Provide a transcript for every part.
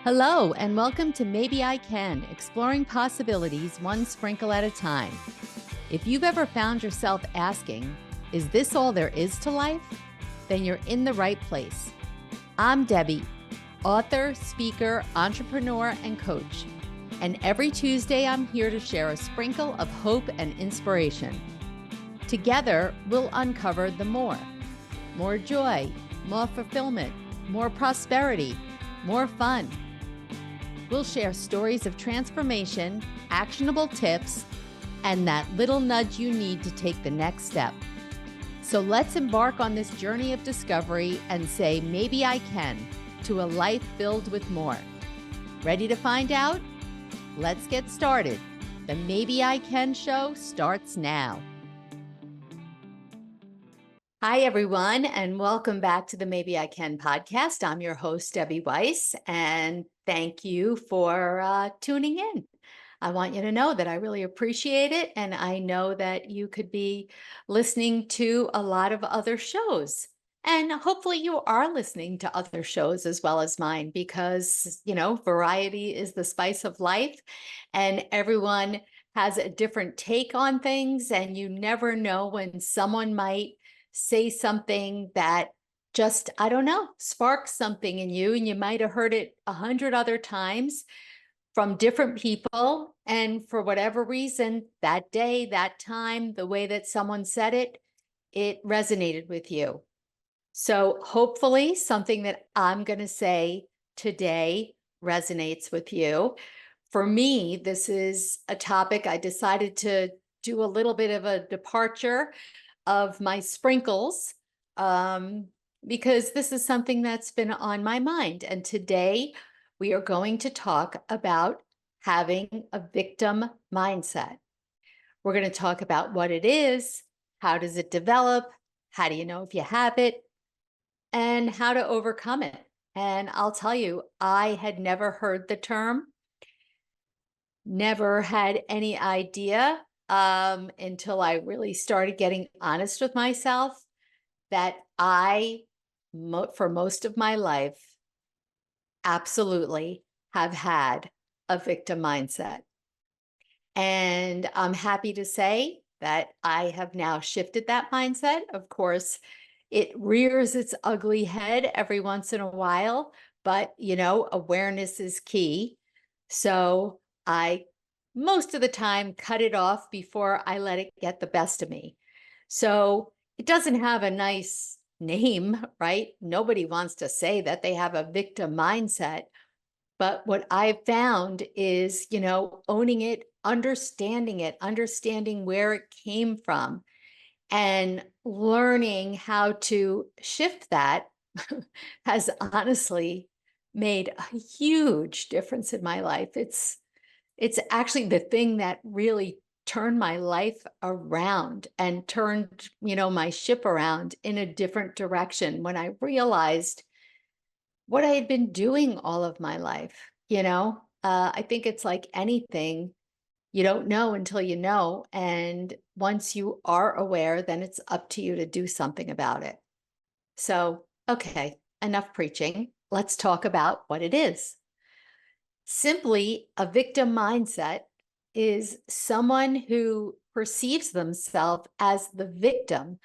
Hello, and welcome to Maybe I Can, exploring possibilities one sprinkle at a time. If you've ever found yourself asking, is this all there is to life? Then you're in the right place. I'm Debbie, author, speaker, entrepreneur, and coach. And every Tuesday, I'm here to share a sprinkle of hope and inspiration. Together, we'll uncover the more joy, more fulfillment, more prosperity, more fun. We'll share stories of transformation, actionable tips, and that little nudge you need to take the next step. So let's embark on this journey of discovery and say, maybe I can, to a life filled with more. Ready to find out? Let's get started. The Maybe I Can show starts now. Hi, everyone, and welcome back to the Maybe I Can podcast. I'm your host, Debbie Weiss, and thank you for tuning in. I want you to know that I really appreciate it, and I know that you could be listening to a lot of other shows. And hopefully you are listening to other shows as well as mine because, variety is the spice of life, and everyone has a different take on things, and you never know when someone might say something that just, I don't know, sparks something in you, and you might have heard it 100 other times from different people. And for whatever reason, that day, that time, the way that someone said it, it resonated with you. So hopefully something that I'm going to say today resonates with you. For me, this is a topic I decided to do a little bit of a departure of my sprinkles, because this is something that's been on my mind. And today we are going to talk about having a victim mindset. We're going to talk about what it is, how does it develop, how do you know if you have it, and how to overcome it. And I'll tell you, I had never heard the term, never had any idea until I really started getting honest with myself that for most of my life, absolutely have had a victim mindset. And I'm happy to say that I have now shifted that mindset. Of course, it rears its ugly head every once in a while, but awareness is key. So I, most of the time, cut it off before I let it get the best of me. So it doesn't have a nice name, right? Nobody wants to say that they have a victim mindset. But what I've found is, owning it, understanding where it came from, and learning how to shift that has honestly made a huge difference in my life. It's actually the thing that really turned my life around and turned, my ship around in a different direction when I realized what I had been doing all of my life. I think it's like anything, you don't know until you know. And once you are aware, then it's up to you to do something about it. So, okay, enough preaching. Let's talk about what it is. Simply, a victim mindset is someone who perceives themselves as the victim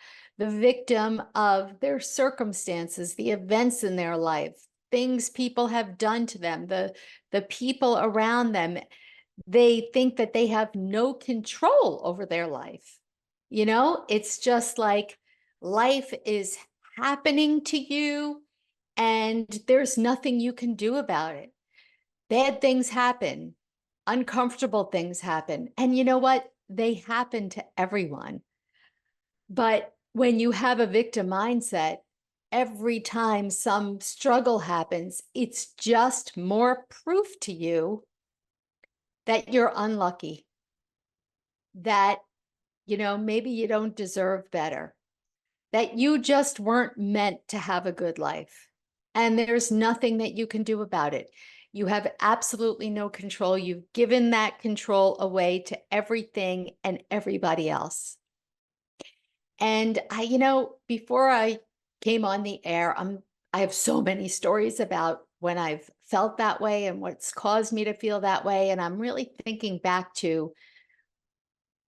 of their circumstances, the events in their life, things people have done to them, the people around them. They think that they have no control over their life. It's just like life is happening to you and there's nothing you can do about it. Bad things happen, uncomfortable things happen. And you know what? They happen to everyone. But when you have a victim mindset, every time some struggle happens, it's just more proof to you that you're unlucky, that, maybe you don't deserve better, that you just weren't meant to have a good life. And there's nothing that you can do about it. You have absolutely no control. You've given that control away to everything and everybody else. And before I came on the air, I have so many stories about when I've felt that way and what's caused me to feel that way. And I'm really thinking back to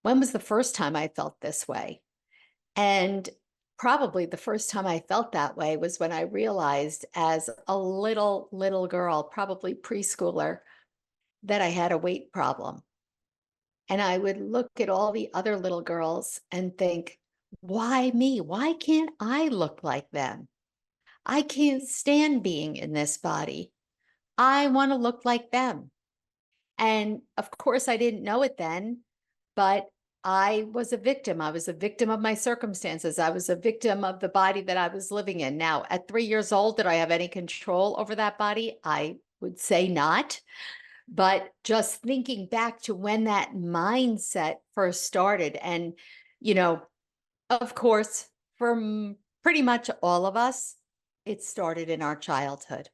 when was the first time I felt this way? And probably the first time I felt that way was when I realized as a little girl, probably preschooler, that I had a weight problem. And I would look at all the other little girls and think, why me? Why can't I look like them? I can't stand being in this body. I want to look like them. And of course, I didn't know it then, but I was a victim. I was a victim of my circumstances. I was a victim of the body that I was living in. Now, at 3 years old, did I have any control over that body? I would say not. But just thinking back to when that mindset first started, and, you know, of course, for pretty much all of us, it started in our childhood.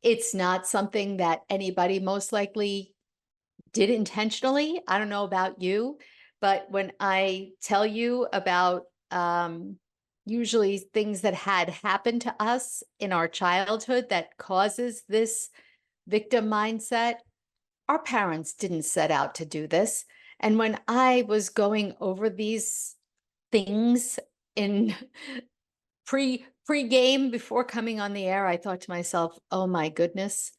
It's not something that anybody most likely did intentionally. I don't know about you, but when I tell you about usually things that had happened to us in our childhood that causes this victim mindset, our parents didn't set out to do this. And when I was going over these things in pre-game before coming on the air, I thought to myself, oh my goodness,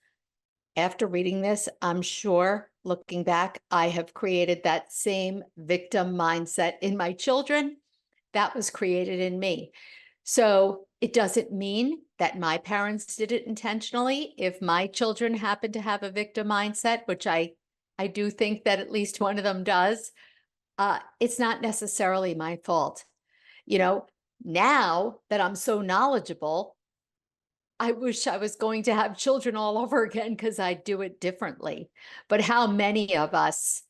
after reading this, I'm sure looking back, I have created that same victim mindset in my children that was created in me. So it doesn't mean that my parents did it intentionally. If my children happen to have a victim mindset, which I do think that at least one of them does, it's not necessarily my fault. You know, now that I'm so knowledgeable, I wish I was going to have children all over again because I'd do it differently. But how many of us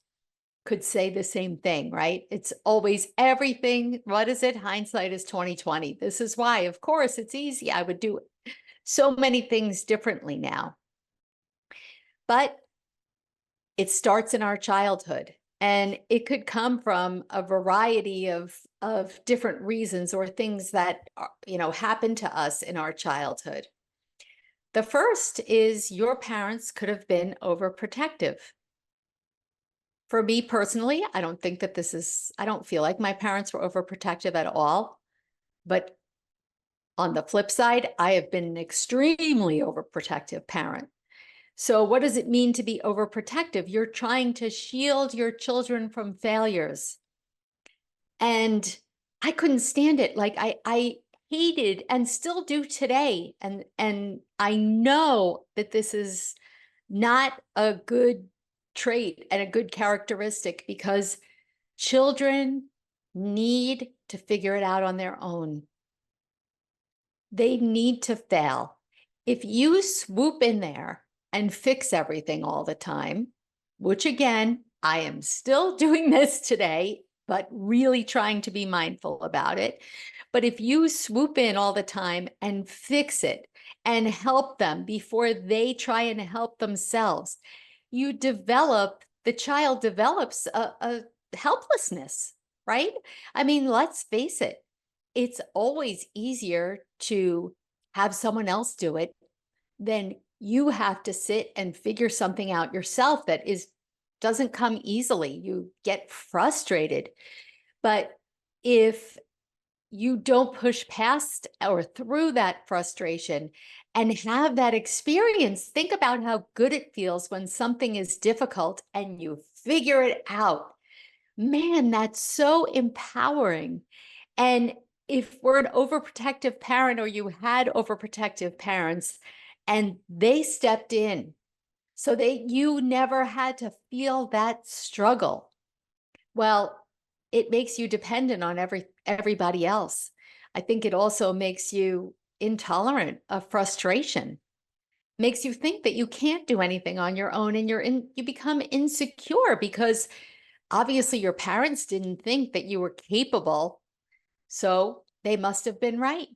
could say the same thing, right? It's always everything. What is it? Hindsight is 2020. This is why, of course, it's easy. I would do so many things differently now. But it starts in our childhood. And it could come from a variety of different reasons or things that happen to us in our childhood. The first is your parents could have been overprotective. For me personally, I don't think that I don't feel like my parents were overprotective at all. But on the flip side, I have been an extremely overprotective parent. So what does it mean to be overprotective? You're trying to shield your children from failures. And I couldn't stand it. Like I hated and still do today. And I know that this is not a good trait and a good characteristic because children need to figure it out on their own. They need to fail. If you swoop in there and fix everything all the time, which again, I am still doing this today, but really trying to be mindful about it. But if you swoop in all the time and fix it and help them before they try and help themselves, the child develops a helplessness, right? I mean, let's face it, it's always easier to have someone else do it than you have to sit and figure something out yourself that doesn't come easily. You get frustrated. But if you don't push past or through that frustration and have that experience, think about how good it feels when something is difficult and you figure it out. Man, that's so empowering. And if we're an overprotective parent or you had overprotective parents and they stepped in so that you never had to feel that struggle, well, it makes you dependent on everybody else. I think it also makes you intolerant of frustration, makes you think that you can't do anything on your own, and you become insecure because obviously your parents didn't think that you were capable, so they must have been right.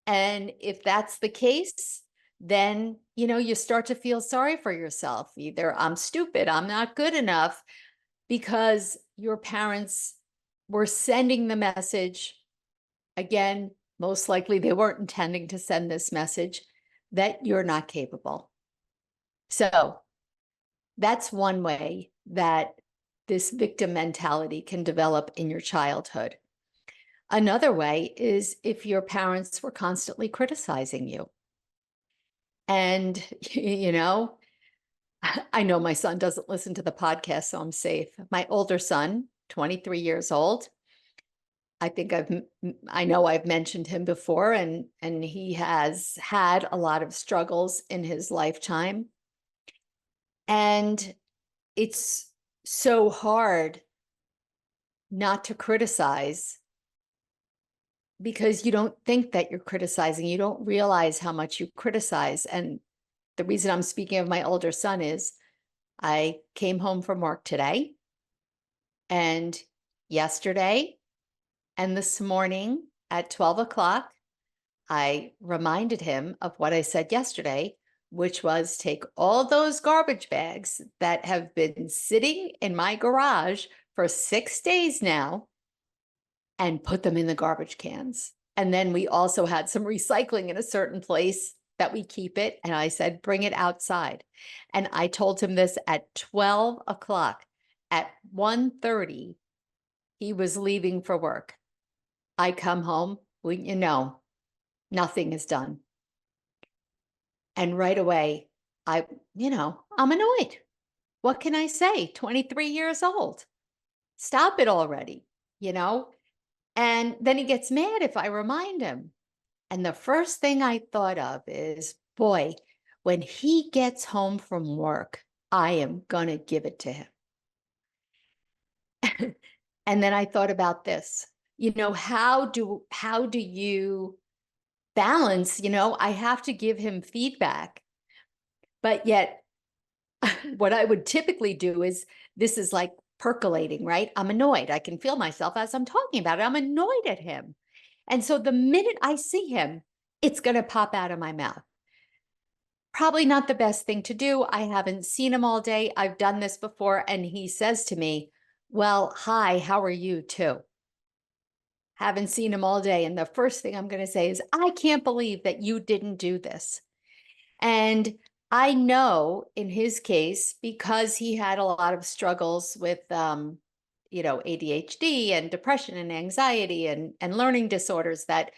And if that's the case, then you start to feel sorry for yourself. Either I'm stupid, I'm not good enough, because your parents were sending the message. Again, most likely they weren't intending to send this message, that you're not capable. So that's one way that this victim mentality can develop in your childhood. Another way is if your parents were constantly criticizing you. And, I know my son doesn't listen to the podcast, so I'm safe. My older son, 23 years old, I know I've mentioned him before, and he has had a lot of struggles in his lifetime. And it's so hard not to criticize because you don't think that you're criticizing. You don't realize how much you criticize. And the reason I'm speaking of my older son is I came home from work today and yesterday and this morning at 12 o'clock, I reminded him of what I said yesterday, which was take all those garbage bags that have been sitting in my garage for 6 days now and put them in the garbage cans. And then we also had some recycling in a certain place that we keep it. And I said, bring it outside. And I told him this at 12 o'clock. At 1:30, he was leaving for work. I come home, wouldn't you know, nothing is done. And right away, I'm annoyed. What can I say? 23 years old. Stop it already, you know? And then he gets mad if I remind him. And the first thing I thought of is, boy, when he gets home from work, I am going to give it to him. And then I thought about this, how do you balance, I have to give him feedback, but yet what I would typically do is this is like percolating, right? I'm annoyed. I can feel myself as I'm talking about it. I'm annoyed at him. And so the minute I see him, it's going to pop out of my mouth. Probably not the best thing to do. I haven't seen him all day. I've done this before. And he says to me, well, hi, how are you too? Haven't seen him all day. And the first thing I'm going to say is, I can't believe that you didn't do this. And I know in his case, because he had a lot of struggles with, ADHD and depression and anxiety and learning disorders, that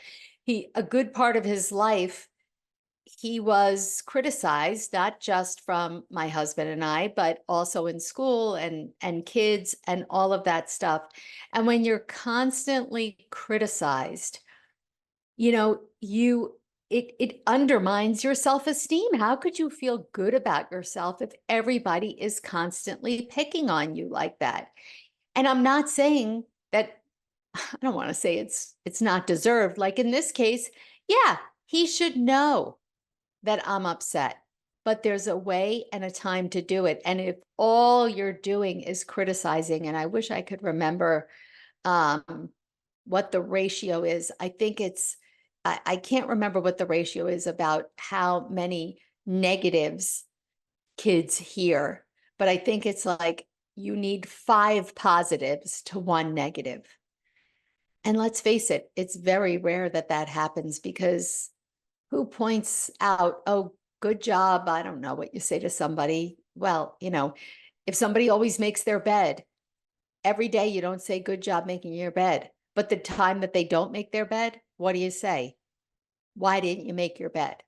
a good part of his life, he was criticized, not just from my husband and I, but also in school and kids and all of that stuff. And when you're constantly criticized, it undermines your self-esteem. How could you feel good about yourself if everybody is constantly picking on you like that? And I'm not saying that, I don't want to say it's not deserved. Like in this case, yeah, he should know that I'm upset, but there's a way and a time to do it. And if all you're doing is criticizing, and I wish I could remember what the ratio is. I think I can't remember what the ratio is about how many negatives kids hear, but I think it's like you need 5 positives to 1 negative. And let's face it, it's very rare that that happens, because who points out, oh, good job? I don't know what you say to somebody. Well, if somebody always makes their bed, every day you don't say good job making your bed. But the time that they don't make their bed, what do you say? Why didn't you make your bed?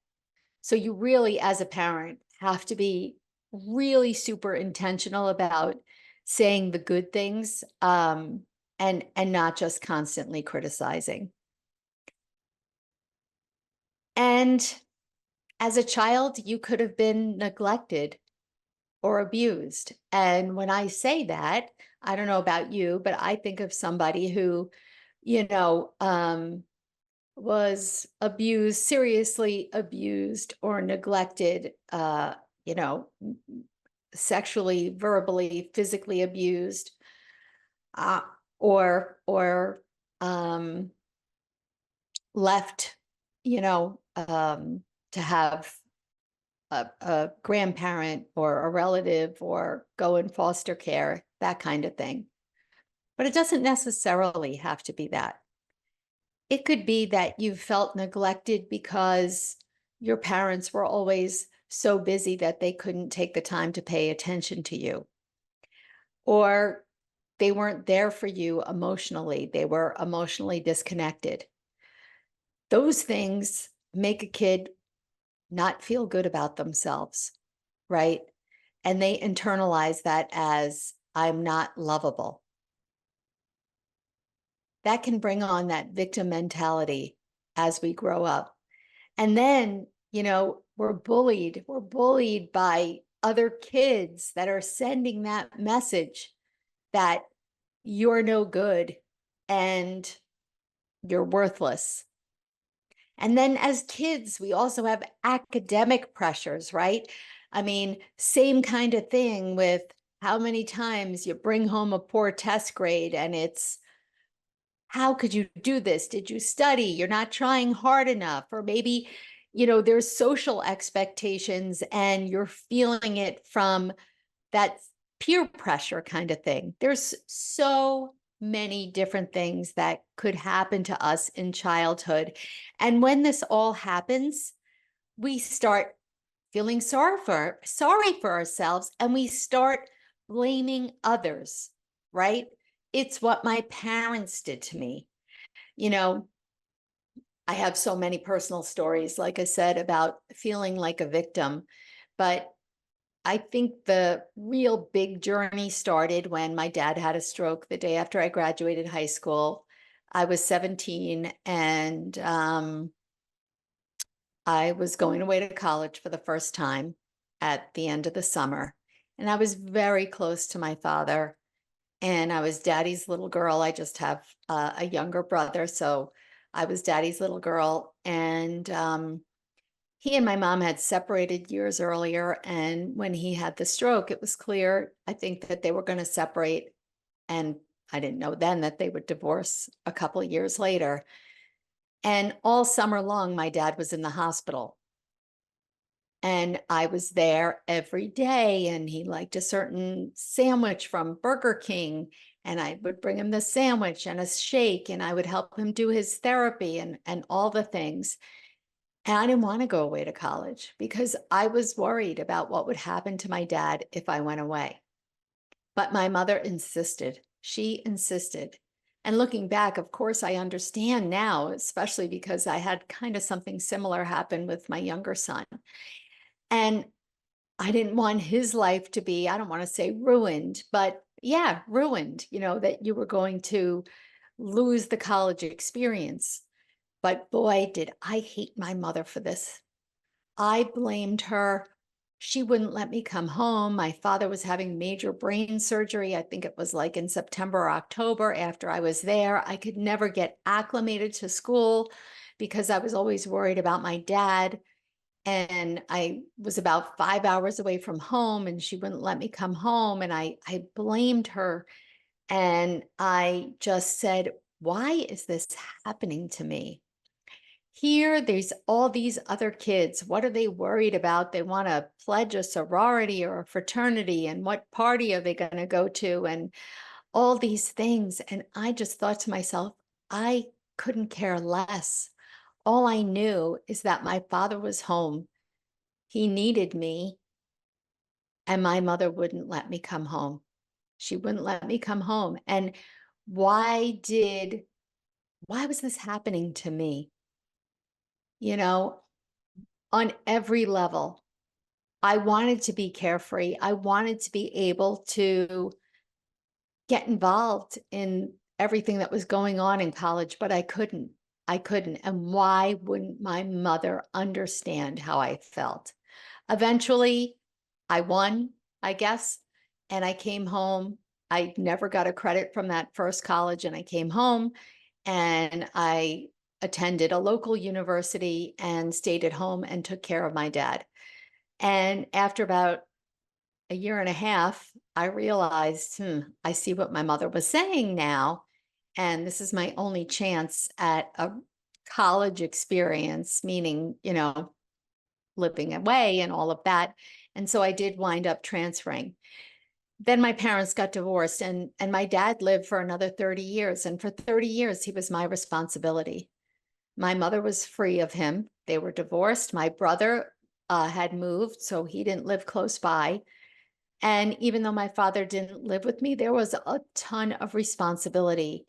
So you really, as a parent, have to be really super intentional about saying the good things, and not just constantly criticizing. And as a child, you could have been neglected or abused. And when I say that, I don't know about you, but I think of somebody who, was abused, seriously abused or neglected, sexually, verbally, physically abused, or left, to have a grandparent or a relative or go in foster care, that kind of thing. But it doesn't necessarily have to be that. It could be that you felt neglected because your parents were always so busy that they couldn't take the time to pay attention to you, or they weren't there for you emotionally, they were emotionally disconnected. Those things make a kid not feel good about themselves, right? And they internalize that as, I'm not lovable. That can bring on that victim mentality as we grow up. And then, we're bullied. We're bullied by other kids that are sending that message that you're no good and you're worthless. And then as kids, we also have academic pressures, right? I mean, same kind of thing with how many times you bring home a poor test grade and it's, how could you do this? Did you study? You're not trying hard enough. Or maybe, there's social expectations and you're feeling it from that peer pressure kind of thing. There's so many different things that could happen to us in childhood. And when this all happens, we start feeling sorry for ourselves, and we start blaming others, right? It's what my parents did to me. You know, I have so many personal stories, like I said, about feeling like a victim, but I think the real big journey started when my dad had a stroke the day after I graduated high school. I was 17, and I was going away to college for the first time at the end of the summer. And I was very close to my father, and I was daddy's little girl. I just have a younger brother, so I was daddy's little girl. And he and my mom had separated years earlier, and when he had the stroke, it was clear, I think, that they were going to separate, and I didn't know then that they would divorce a couple of years later. And all summer long, my dad was in the hospital, and I was there every day, and he liked a certain sandwich from Burger King, and I would bring him the sandwich and a shake, and I would help him do his therapy and all the things. And I didn't want to go away to college because I was worried about what would happen to my dad if I went away. But my mother insisted. She insisted. And looking back, of course, I understand now, especially because I had kind of something similar happen with my younger son. And I didn't want his life to be, I don't want to say ruined, but yeah, ruined, that you were going to lose the college experience. But boy, did I hate my mother for this. I blamed her. She wouldn't let me come home. My father was having major brain surgery. I think it was like in September or October after I was there. I could never get acclimated to school because I was always worried about my dad. And I was about 5 hours away from home, and she wouldn't let me come home. And I blamed her. And I just said, why is this happening to me? Here, there's all these other kids. What are they worried about? They want to pledge a sorority or a fraternity, and what party are they going to go to, and all these things. And I just thought to myself, I couldn't care less. All I knew is that my father was home. He needed me, and my mother wouldn't let me come home. She wouldn't let me come home. And why was this happening to me? You know, on every level. I wanted to be carefree. I wanted to be able to get involved in everything that was going on in college, but I couldn't. I couldn't. And why wouldn't my mother understand how I felt? Eventually, I won, I guess, and I came home. I never got a credit from that first college, and I came home and I attended a local university and stayed at home and took care of my dad. And after about a year and a half, I realized, I see what my mother was saying now. And this is my only chance at a college experience, meaning, living away and all of that. And so I did wind up transferring. Then my parents got divorced, and my dad lived for another 30 years. And for 30 years, he was my responsibility. My mother was free of him. They were divorced. My brother had moved, so he didn't live close by. And even though my father didn't live with me, there was a ton of responsibility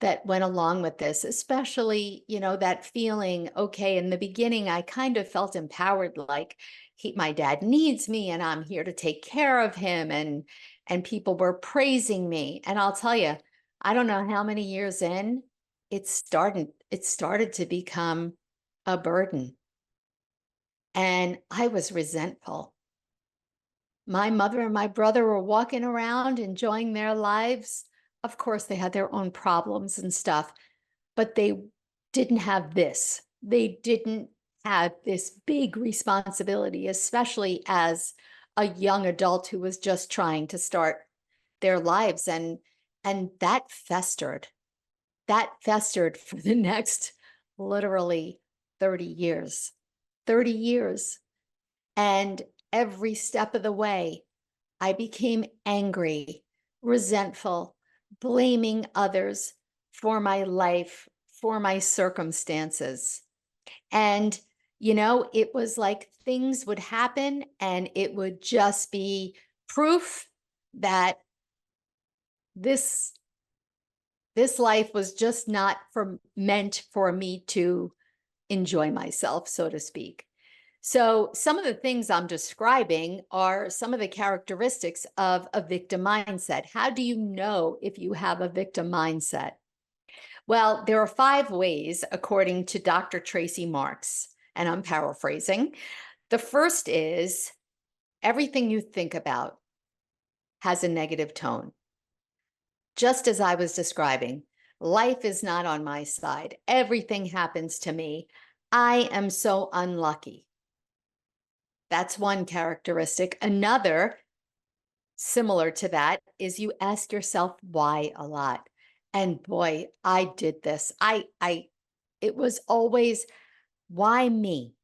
that went along with this, especially, that feeling, okay, in the beginning, I kind of felt empowered, like my dad needs me and I'm here to take care of him. And people were praising me. And I'll tell you, I don't know how many years in, it started to become a burden. And I was resentful. My mother and my brother were walking around enjoying their lives. Of course, they had their own problems and stuff, but they didn't have this. They didn't have this big responsibility, especially as a young adult who was just trying to start their lives. And that festered. That festered for the next literally 30 years. 30 years. And every step of the way, I became angry, resentful, blaming others for my life, for my circumstances. And, it was like things would happen and it would just be proof that this this life was just not meant for me to enjoy myself, so to speak. So some of the things I'm describing are some of the characteristics of a victim mindset. How do you know if you have a victim mindset? Well, there are 5 ways, according to Dr. Tracy Marks, and I'm paraphrasing. The first is everything you think about has a negative tone. Just as I was describing, life is not on my side. Everything happens to me. I am so unlucky. That's one characteristic. Another, similar to that, is you ask yourself why a lot. And boy, I did this. It was always, why me?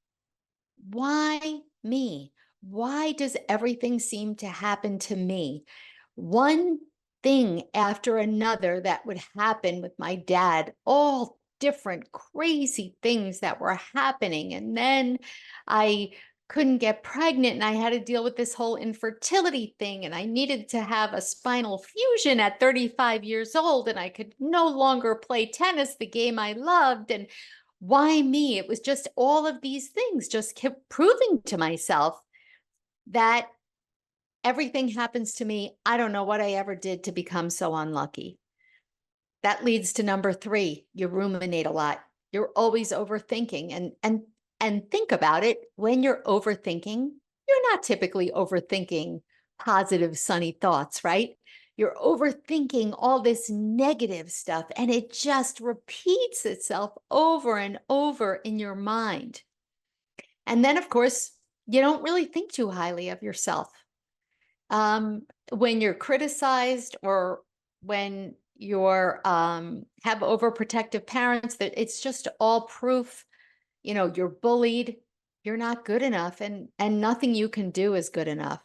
Why me? Why does everything seem to happen to me? One thing after another that would happen with my dad, all different crazy things that were happening. And then I couldn't get pregnant and I had to deal with this whole infertility thing. And I needed to have a spinal fusion at 35 years old. And I could no longer play tennis, the game I loved. And why me? It was just all of these things just kept proving to myself that everything happens to me. I don't know what I ever did to become so unlucky. That leads to number 3. You ruminate a lot. You're always overthinking and think about it. When you're overthinking, you're not typically overthinking positive, sunny thoughts, right? You're overthinking all this negative stuff and it just repeats itself over and over in your mind. And then, of course, you don't really think too highly of yourself. When you're criticized or when you're have overprotective parents, that it's just all proof, you're bullied, you're not good enough, and nothing you can do is good enough.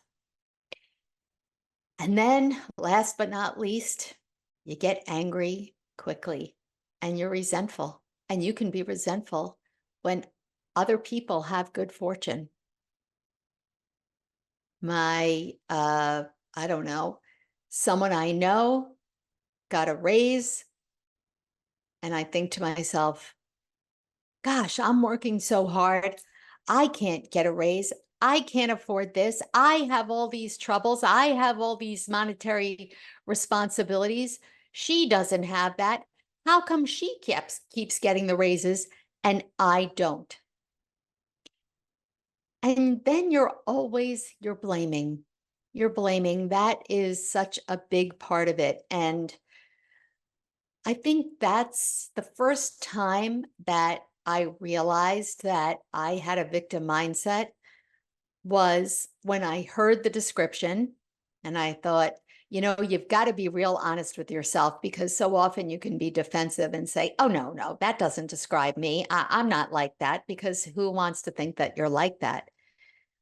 And then last but not least, you get angry quickly and you're resentful. And you can be resentful when other people have good fortune. I don't know, someone I know got a raise, and I think to myself, gosh, I'm working so hard. I can't get a raise. I can't afford this. I have all these troubles. I have all these monetary responsibilities. She doesn't have that. How come she keeps getting the raises and I don't? And then you're blaming. You're blaming. That is such a big part of it. And I think that's the first time that I realized that I had a victim mindset was when I heard the description and I thought, you've got to be real honest with yourself because so often you can be defensive and say, oh, no, that doesn't describe me. I'm not like that, because who wants to think that you're like that?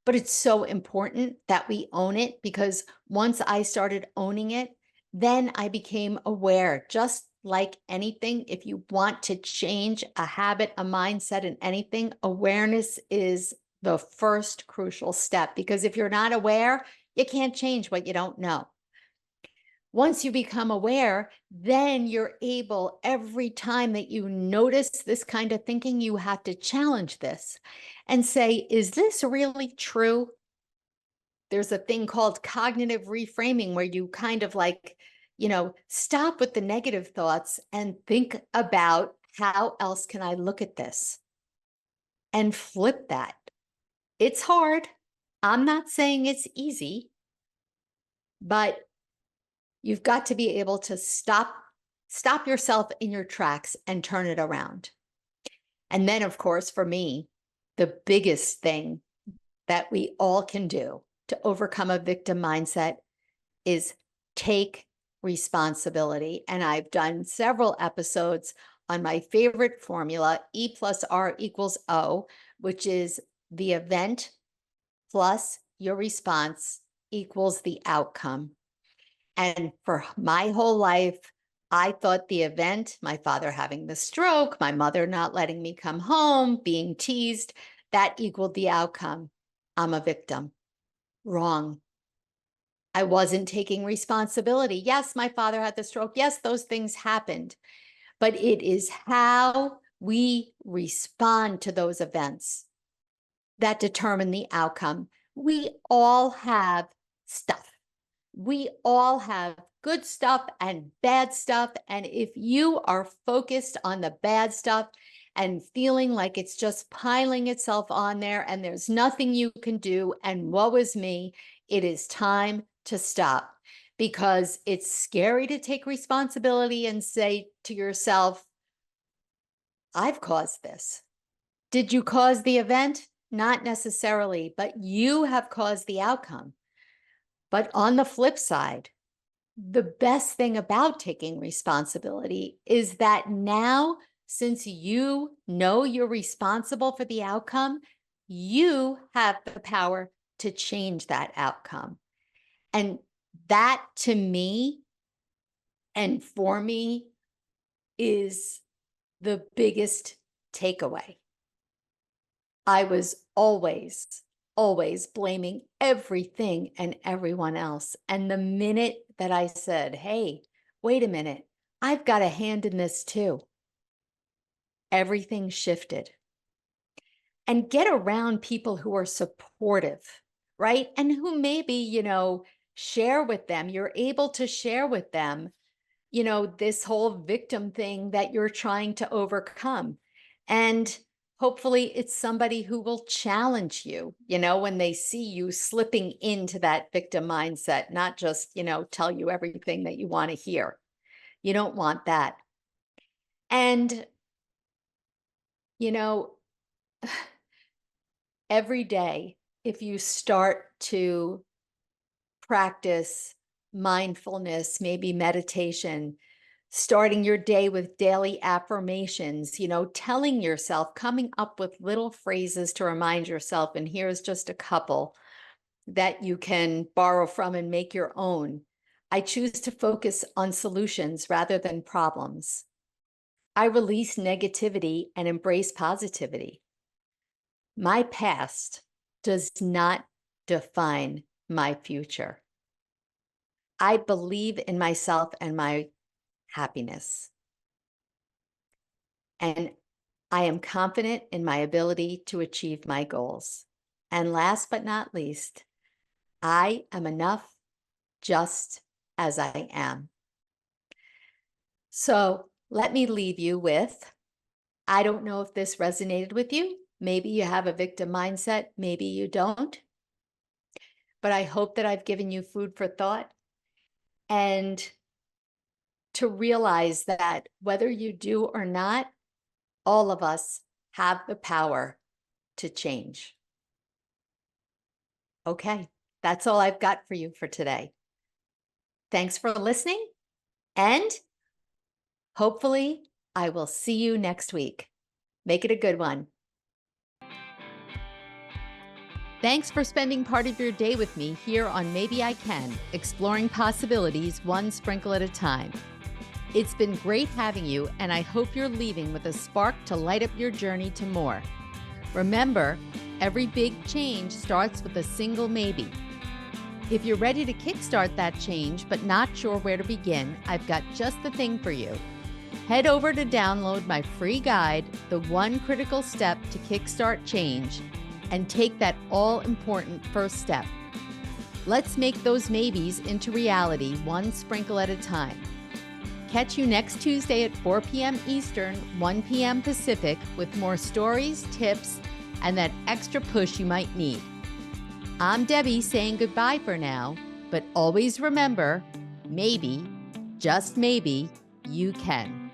But it's so important that we own it, because once I started owning it, then I became aware, just like anything, if you want to change a habit, a mindset, and anything, awareness is the first crucial step, because if you're not aware, you can't change what you don't know. Once you become aware, then you're able, every time that you notice this kind of thinking, you have to challenge this and say, is this really true? There's a thing called cognitive reframing where you kind of like, stop with the negative thoughts and think about, how else can I look at this and flip that? It's hard. I'm not saying it's easy, but you've got to be able to stop yourself in your tracks and turn it around. And then, of course, for me, the biggest thing that we all can do to overcome a victim mindset is take responsibility. And I've done several episodes on my favorite formula, E plus R equals O, which is the event plus your response equals the outcome. And for my whole life, I thought the event, my father having the stroke, my mother not letting me come home, being teased, that equaled the outcome. I'm a victim. Wrong. I wasn't taking responsibility. Yes, my father had the stroke. Yes, those things happened. But it is how we respond to those events that determine the outcome. We all have stuff. We all have good stuff and bad stuff. And if you are focused on the bad stuff and feeling like it's just piling itself on there and there's nothing you can do, and woe is me, it is time to stop, because it's scary to take responsibility and say to yourself, I've caused this. Did you cause the event? Not necessarily, but you have caused the outcome. But on the flip side, the best thing about taking responsibility is that now, since you know you're responsible for the outcome, you have the power to change that outcome. And that, to me and for me, is the biggest takeaway. I was always blaming everything and everyone else. And the minute that I said, hey, wait a minute, I've got a hand in this too, everything shifted. And get around people who are supportive, right? And who maybe, share with them, you're able to share with them, this whole victim thing that you're trying to overcome. And hopefully it's somebody who will challenge you, when they see you slipping into that victim mindset, not just, tell you everything that you want to hear. You don't want that. And, you know, every day, if you start to practice mindfulness, maybe meditation, starting your day with daily affirmations, telling yourself, coming up with little phrases to remind yourself. And here's just a couple that you can borrow from and make your own. I choose to focus on solutions rather than problems. I release negativity and embrace positivity. My past does not define my future. I believe in myself and my happiness. And I am confident in my ability to achieve my goals. And last but not least, I am enough just as I am. So let me leave you with, I don't know if this resonated with you. Maybe you have a victim mindset, maybe you don't. But I hope that I've given you food for thought, and to realize that whether you do or not, all of us have the power to change. Okay, that's all I've got for you for today. Thanks for listening, and hopefully I will see you next week. Make it a good one. Thanks for spending part of your day with me here on Maybe I Can, exploring possibilities one sprinkle at a time. It's been great having you, and I hope you're leaving with a spark to light up your journey to more. Remember, every big change starts with a single maybe. If you're ready to kickstart that change but not sure where to begin, I've got just the thing for you. Head over to download my free guide, The One Critical Step to Kickstart Change, and take that all-important first step. Let's make those maybes into reality, one sprinkle at a time. Catch you next Tuesday at 4 p.m. Eastern, 1 p.m. Pacific, with more stories, tips, and that extra push you might need. I'm Debbie saying goodbye for now, but always remember, maybe, just maybe, you can.